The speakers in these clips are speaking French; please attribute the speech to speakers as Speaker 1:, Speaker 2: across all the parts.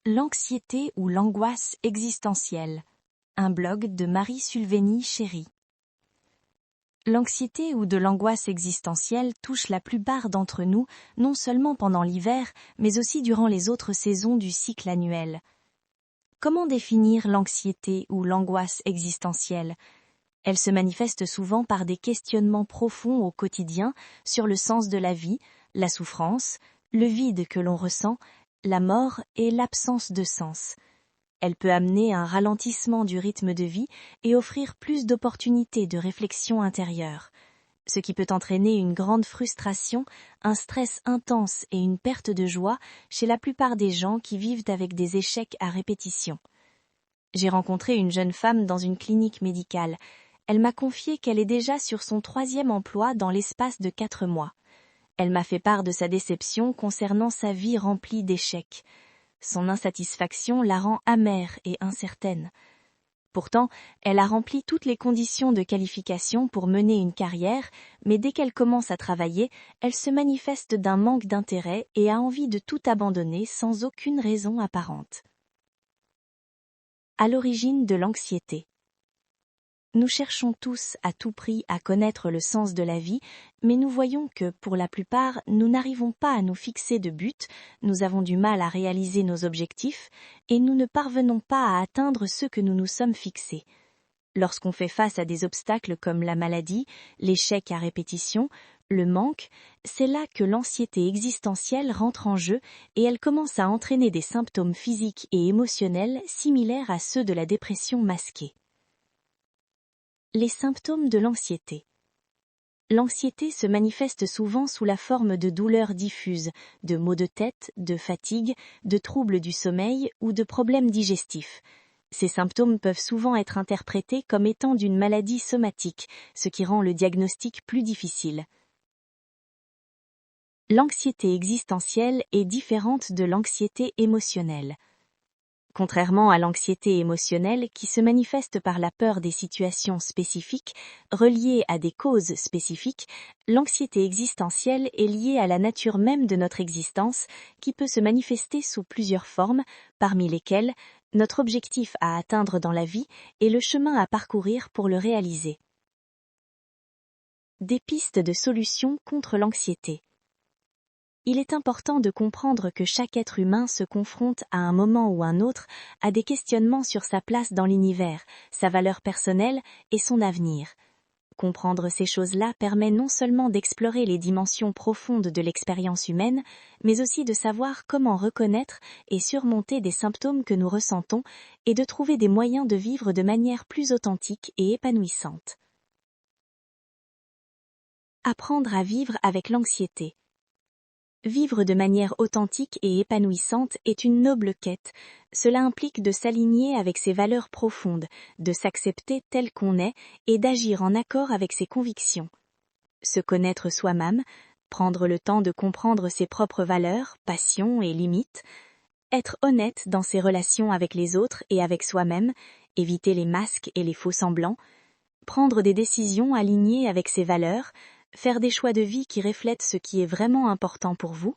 Speaker 1: L'anxiété ou l'angoisse existentielle. Un blog de Marie Sulveny Chéry. L'anxiété ou de l'angoisse existentielle touche la plupart d'entre nous, non seulement pendant l'hiver, mais aussi durant les autres saisons du cycle annuel. Comment définir l'anxiété ou l'angoisse existentielle ? Elle se manifeste souvent par des questionnements profonds au quotidien sur le sens de la vie, la souffrance, le vide que l'on ressent, la mort et l'absence de sens. Elle peut amener un ralentissement du rythme de vie et offrir plus d'opportunités de réflexion intérieure, ce qui peut entraîner une grande frustration, un stress intense et une perte de joie chez la plupart des gens qui vivent avec des échecs à répétition. J'ai rencontré une jeune femme dans une clinique médicale. Elle m'a confié qu'elle est déjà sur son 3e emploi dans l'espace de 4 mois. Elle m'a fait part de sa déception concernant sa vie remplie d'échecs. Son insatisfaction la rend amère et incertaine. Pourtant, elle a rempli toutes les conditions de qualification pour mener une carrière, mais dès qu'elle commence à travailler, elle se manifeste d'un manque d'intérêt et a envie de tout abandonner sans aucune raison apparente. À l'origine de l'anxiété. Nous cherchons tous à tout prix à connaître le sens de la vie, mais nous voyons que, pour la plupart, nous n'arrivons pas à nous fixer de but, nous avons du mal à réaliser nos objectifs, et nous ne parvenons pas à atteindre ceux que nous nous sommes fixés. Lorsqu'on fait face à des obstacles comme la maladie, l'échec à répétition, le manque, c'est là que l'anxiété existentielle rentre en jeu et elle commence à entraîner des symptômes physiques et émotionnels similaires à ceux de la dépression masquée. Les symptômes de l'anxiété. L'anxiété se manifeste souvent sous la forme de douleurs diffuses, de maux de tête, de fatigue, de troubles du sommeil ou de problèmes digestifs. Ces symptômes peuvent souvent être interprétés comme étant d'une maladie somatique, ce qui rend le diagnostic plus difficile. L'anxiété existentielle est différente de l'anxiété émotionnelle. Contrairement à l'anxiété émotionnelle qui se manifeste par la peur des situations spécifiques, reliées à des causes spécifiques, l'anxiété existentielle est liée à la nature même de notre existence qui peut se manifester sous plusieurs formes, parmi lesquelles notre objectif à atteindre dans la vie et le chemin à parcourir pour le réaliser. Des pistes de solutions contre l'anxiété. Il est important de comprendre que chaque être humain se confronte à un moment ou un autre à des questionnements sur sa place dans l'univers, sa valeur personnelle et son avenir. Comprendre ces choses-là permet non seulement d'explorer les dimensions profondes de l'expérience humaine, mais aussi de savoir comment reconnaître et surmonter des symptômes que nous ressentons et de trouver des moyens de vivre de manière plus authentique et épanouissante. Apprendre à vivre avec l'anxiété. Vivre de manière authentique et épanouissante est une noble quête. Cela implique de s'aligner avec ses valeurs profondes, de s'accepter tel qu'on est et d'agir en accord avec ses convictions. Se connaître soi-même, prendre le temps de comprendre ses propres valeurs, passions et limites, être honnête dans ses relations avec les autres et avec soi-même, éviter les masques et les faux-semblants, prendre des décisions alignées avec ses valeurs, faire des choix de vie qui reflètent ce qui est vraiment important pour vous,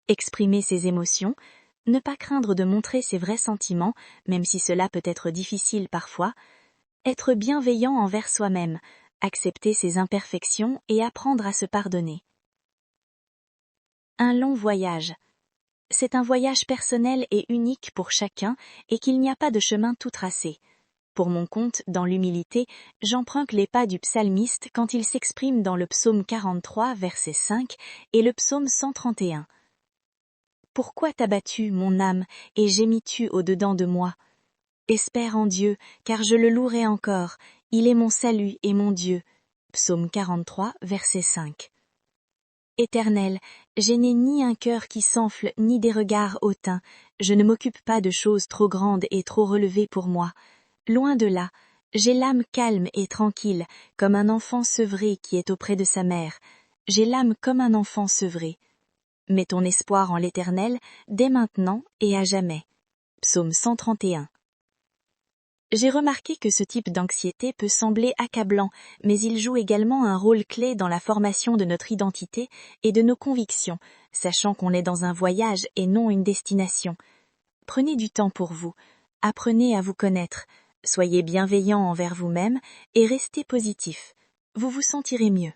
Speaker 1: exprimer ses émotions, ne pas craindre de montrer ses vrais sentiments, même si cela peut être difficile parfois, être bienveillant envers soi-même, accepter ses imperfections et apprendre à se pardonner. Un long voyage. C'est un voyage personnel et unique pour chacun et qu'il n'y a pas de chemin tout tracé. Pour mon compte, dans l'humilité, j'emprunte les pas du psalmiste quand il s'exprime dans le psaume 43, verset 5, et le psaume 131. « Pourquoi t'as battu, mon âme, et gémis-tu au-dedans de moi ? Espère en Dieu, car je le louerai encore, il est mon salut et mon Dieu. » Psaume 43, verset 5. Éternel, je n'ai ni un cœur qui s'enfle, ni des regards hautains, je ne m'occupe pas de choses trop grandes et trop relevées pour moi. Loin de là, j'ai l'âme calme et tranquille, comme un enfant sevré qui est auprès de sa mère. J'ai l'âme comme un enfant sevré. Mets ton espoir en l'Éternel, dès maintenant et à jamais. Psaume 131. J'ai remarqué que ce type d'anxiété peut sembler accablant, mais il joue également un rôle clé dans la formation de notre identité et de nos convictions, sachant qu'on est dans un voyage et non une destination. Prenez du temps pour vous, apprenez à vous connaître, soyez bienveillant envers vous-même et restez positif. Vous vous sentirez mieux.